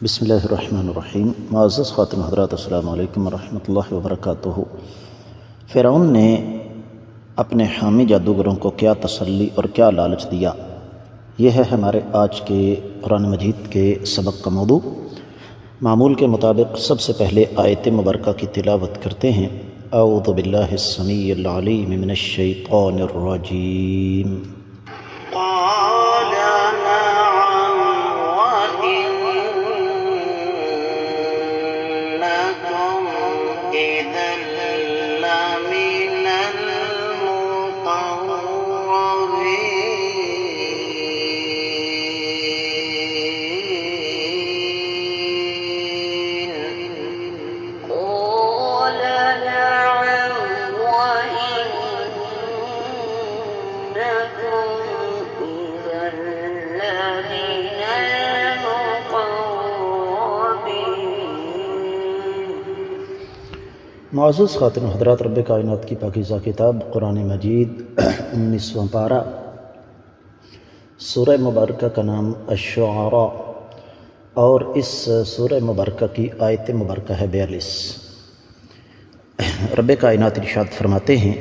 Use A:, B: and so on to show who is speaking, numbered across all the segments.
A: بسم اللہ الرحمن الرحیم۔ معزز خاتون حضرات، السلام علیکم ورحمۃ اللہ وبرکاتہ۔ فرعون نے اپنے حامی جادوگروں کو کیا تسلی اور کیا لالچ دیا، یہ ہے ہمارے آج کے قرآن مجید کے سبق کا موضوع۔ معمول کے مطابق سب سے پہلے آیت مبارکہ کی تلاوت کرتے ہیں۔ اعوذ باللہ السمیع العلیم من الشیطان الرجیم۔ معزز خاتون حضرات، رب کائنات کی پاکیزہ کتاب قرآن مجید 19واں پارہ، سورہ مبارکہ کا نام الشعراء، اور اس سورہ مبارکہ کی آیت مبارکہ ہے 42۔ رب کائنات ارشاد فرماتے ہیں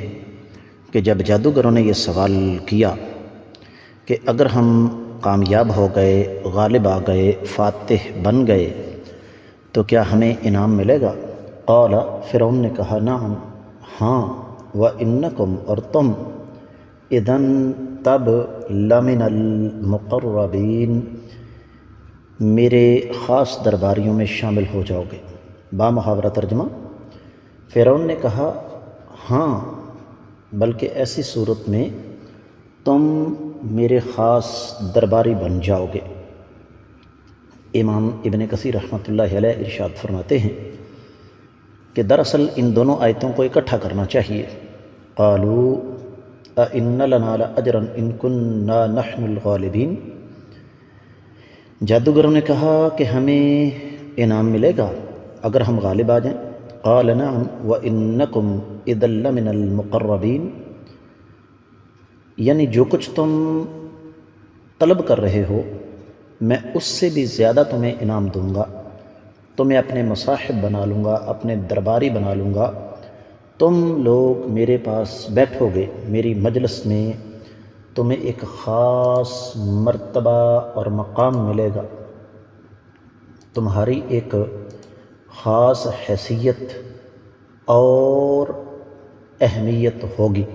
A: کہ جب جادوگروں نے یہ سوال کیا کہ اگر ہم کامیاب ہو گئے، غالب آ گئے، فاتح بن گئے تو کیا ہمیں انعام ملے گا؟ قال، فرعون نے کہا، نعم، ہاں، وَإِنَّكُمْ، اور تم، اذن، تب، لَمِنَ الْمُقَرَّبِينَ، میرے خاص درباریوں میں شامل ہو جاؤ گے۔ بامحاورہ ترجمہ، فرعون نے کہا ہاں، بلکہ ایسی صورت میں تم میرے خاص درباری بن جاؤ گے۔ امام ابن کثیر رحمۃ اللہ علیہ ارشاد فرماتے ہیں کہ دراصل ان دونوں آیتوں کو اکٹھا کرنا چاہیے۔ قالوا اَإِنَّ لَنَا لَأَجْرًا إِن كُنَّا نَحْنُ الْغَالِبِينَ، جادوگروں نے کہا کہ ہمیں انعام ملے گا اگر ہم غالب آ جائیں۔ قال نعم وَإِنَّكُمْ إِذًا لَّمِنَ الْمُقَرَّبِينَ، یعنی جو کچھ تم طلب کر رہے ہو میں اس سے بھی زیادہ تمہیں انعام دوں گا، تمہیں اپنے مصاحب بنا لوں گا، اپنے درباری بنا لوں گا، تم لوگ میرے پاس بیٹھو گے، میری مجلس میں تمہیں ایک خاص مرتبہ اور مقام ملے گا، تمہاری ایک خاص حیثیت اور اہمیت ہوگی۔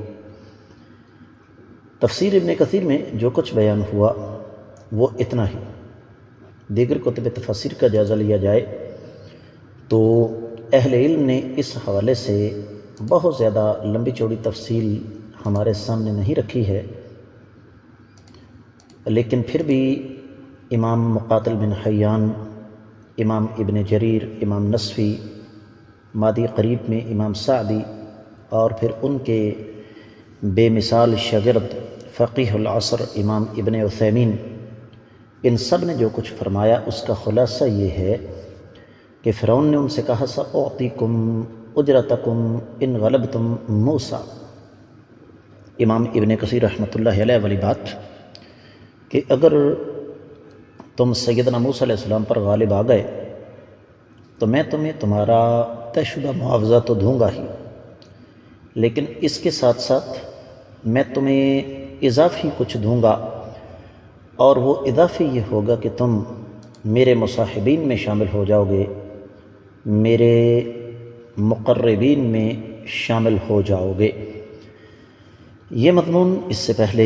A: تفسیر ابن کثیر میں جو کچھ بیان ہوا وہ اتنا ہی۔ دیگر کتب تفسیر کا جائزہ لیا جائے تو اہل علم نے اس حوالے سے بہت زیادہ لمبی چوڑی تفصیل ہمارے سامنے نہیں رکھی ہے، لیکن پھر بھی امام مقاتل بن حیان، امام ابن جریر، امام نصفی، مادی قریب میں امام سعدی، اور پھر ان کے بے مثال شاگرد فقیہ العصر امام ابن عثیمین، ان سب نے جو کچھ فرمایا اس کا خلاصہ یہ ہے کہ فرعون نے ان سے کہا سأعطیکم اجرتکم ان غلبتم موسیٰ۔ امام ابن کثیر رحمۃ اللہ علیہ والی بات کہ اگر تم سیدنا موسیٰ علیہ السلام پر غالب آ گئے تو میں تمہیں تمہارا طے شدہ معاوضہ تو دوں گا ہی، لیکن اس کے ساتھ ساتھ میں تمہیں اضافی کچھ دوں گا، اور وہ اضافی یہ ہوگا کہ تم میرے مصاحبین میں شامل ہو جاؤ گے، میرے مقربین میں شامل ہو جاؤ گے۔ یہ مضمون اس سے پہلے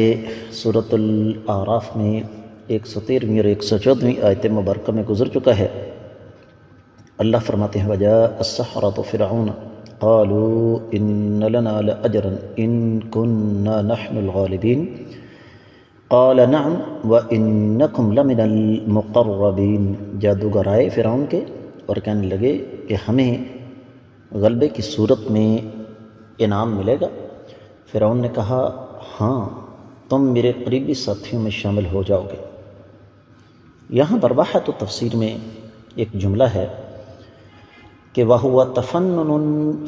A: سورۃ الاعراف میں 113ویں اور 114ویں آیت مبارکہ میں گزر چکا ہے۔ اللہ فرماتے ہیں وَجَاءَ السَّحَرَةُ فِرْعَوْنَ قَالُوا إِنَّ لَنَا لَأَجْرًا إِن كُنَّا نَحْنُ الْغَالِبِينَ قال نعم وَإِنَّكُمْ لَمِنَ الْمُقَرَّبِينَ، جادوگر آئے فرعون کے اور کہنے لگے کہ ہمیں غلبے کی صورت میں انعام ملے گا۔ فرعون نے کہا ہاں، تم میرے قریبی ساتھیوں میں شامل ہو جاؤ گے۔ یہاں برواحت و تفسیر میں ایک جملہ ہے کہ وَهُوَ تَفَنُّنٌ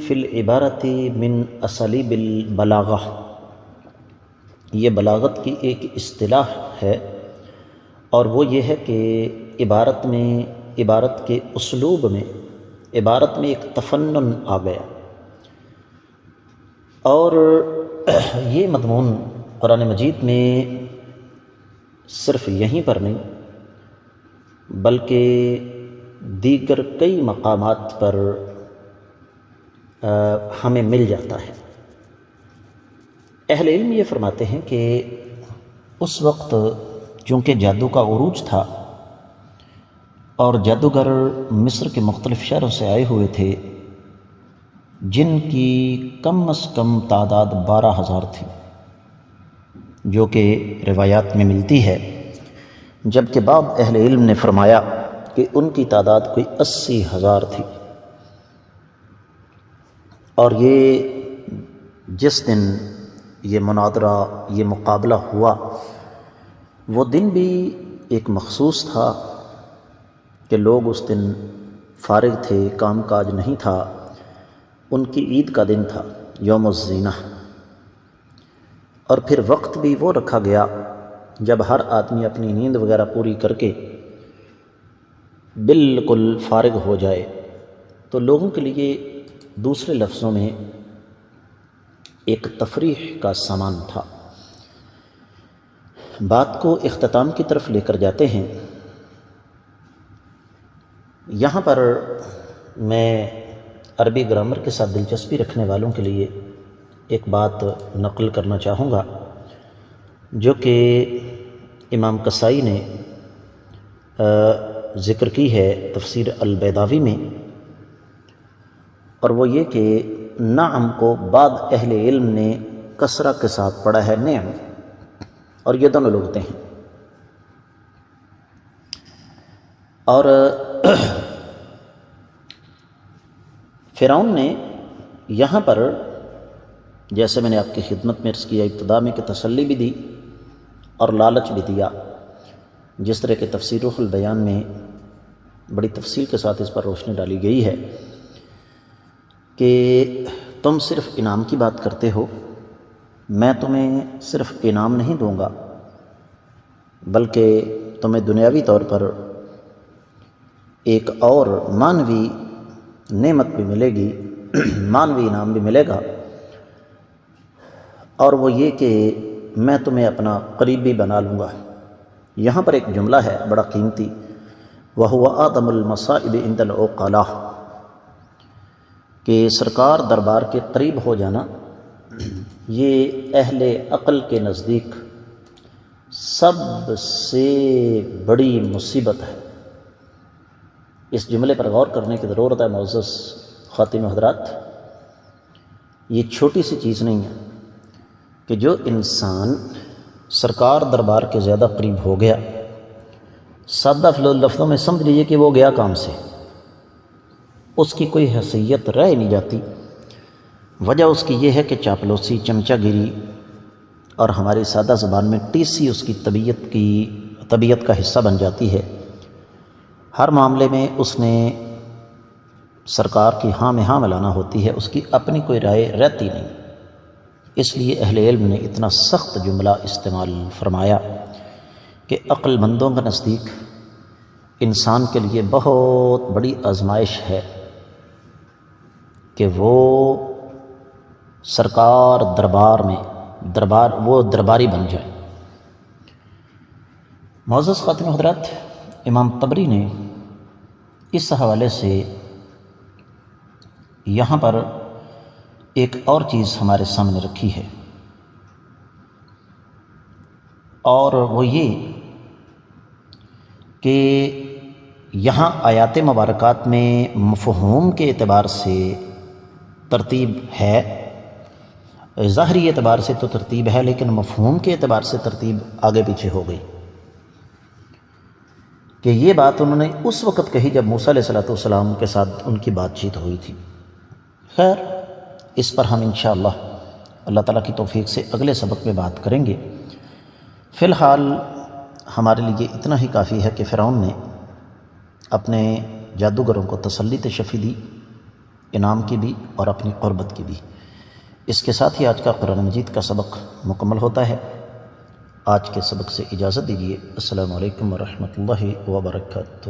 A: فِي الْعِبَارَةِ مِنْ أَسَالِيبِ الْبَلَاغَةِ، یہ بلاغت کی ایک اصطلاح ہے، اور وہ یہ ہے کہ عبارت میں عبارت کے اسلوب میں، عبارت میں ایک تفنن آ گیا، اور یہ مضمون قرآن مجید میں صرف یہیں پر نہیں بلکہ دیگر کئی مقامات پر ہمیں مل جاتا ہے۔ اہل علم یہ فرماتے ہیں کہ اس وقت چونکہ جادو کا عروج تھا اور جادوگر مصر کے مختلف شہروں سے آئے ہوئے تھے جن کی کم از کم تعداد 12,000 تھی، جو کہ روایات میں ملتی ہے، جبکہ بعض اہل علم نے فرمایا کہ ان کی تعداد کوئی 80,000 تھی۔ اور یہ جس دن یہ مناظرہ، یہ مقابلہ ہوا، وہ دن بھی ایک مخصوص تھا کہ لوگ اس دن فارغ تھے، کام کاج نہیں تھا، ان کی عید کا دن تھا، یوم الزینہ۔ اور پھر وقت بھی وہ رکھا گیا جب ہر آدمی اپنی نیند وغیرہ پوری کر کے بالکل فارغ ہو جائے، تو لوگوں کے لیے دوسرے لفظوں میں ایک تفریح کا سامان تھا۔ بات کو اختتام کی طرف لے کر جاتے ہیں۔ یہاں پر میں عربی گرامر کے ساتھ دلچسپی رکھنے والوں کے لیے ایک بات نقل کرنا چاہوں گا جو کہ امام قصائی نے ذکر کی ہے تفسیر البیضاوی میں، اور وہ یہ کہ نعم کو بعض اہل علم نے کسرہ کے ساتھ پڑھا ہے نعم، اور یہ دونوں لغتیں ہیں۔ اور فرعون نے یہاں پر جیسے میں نے آپ کی خدمت میں عرض کیا ابتدا میں کہ تسلی بھی دی اور لالچ بھی دیا، جس طرح کہ تفسیر روح البیان میں بڑی تفصیل کے ساتھ اس پر روشنی ڈالی گئی ہے کہ تم صرف انعام کی بات کرتے ہو، میں تمہیں صرف انعام نہیں دوں گا بلکہ تمہیں دنیاوی طور پر ایک اور معنوی نعمت بھی ملے گی، معنوی انعام بھی ملے گا، اور وہ یہ کہ میں تمہیں اپنا قریبی بنا لوں گا۔ یہاں پر ایک جملہ ہے بڑا قیمتی، وَهُوَ أَعْظَمُ الْمَصَائِبِ عِنْدَ الْعُقَلَاءِ، کہ سرکار دربار کے قریب ہو جانا یہ اہل عقل کے نزدیک سب سے بڑی مصیبت ہے۔ اس جملے پر غور کرنے کی ضرورت ہے معزز خواتین و حضرات۔ یہ چھوٹی سی چیز نہیں ہے کہ جو انسان سرکار دربار کے زیادہ قریب ہو گیا، سادہ لفظوں میں سمجھ لیجئے کہ وہ گیا کام سے، اس کی کوئی حیثیت رہ نہیں جاتی۔ وجہ اس کی یہ ہے کہ چاپلوسی، چمچہ گیری اور ہماری سادہ زبان میں ٹیسی اس کی طبیعت کا حصہ بن جاتی ہے۔ ہر معاملے میں اس نے سرکار کی ہاں میں ہاں ملانا ہوتی ہے، اس کی اپنی کوئی رائے رہتی نہیں۔ اس لیے اہل علم نے اتنا سخت جملہ استعمال فرمایا کہ عقل مندوں کے نزدیک انسان کے لیے بہت بڑی آزمائش ہے کہ وہ سرکار وہ درباری بن جائے۔ معزز خواتین و حضرات، امام طبری نے اس حوالے سے یہاں پر ایک اور چیز ہمارے سامنے رکھی ہے، اور وہ یہ کہ یہاں آیات مبارکات میں مفہوم کے اعتبار سے ترتیب ہے، ظاہری اعتبار سے تو ترتیب ہے، لیکن مفہوم کے اعتبار سے ترتیب آگے پیچھے ہو گئی کہ یہ بات انہوں نے اس وقت کہی جب موسیٰ علیہ السلام کے ساتھ ان کی بات چیت ہوئی تھی۔ خیر، اس پر ہم انشاءاللہ اللہ تعالیٰ کی توفیق سے اگلے سبق میں بات کریں گے۔ فی الحال ہمارے لیے اتنا ہی کافی ہے کہ فرعون نے اپنے جادوگروں کو تسلی شفی دی، انعام کی بھی اور اپنی قربت کی بھی۔ اس کے ساتھ ہی آج کا قرآن مجید کا سبق مکمل ہوتا ہے۔ آج کے سبق سے اجازت دیجیے۔ السلام علیکم ورحمۃ اللہ وبرکاتہ۔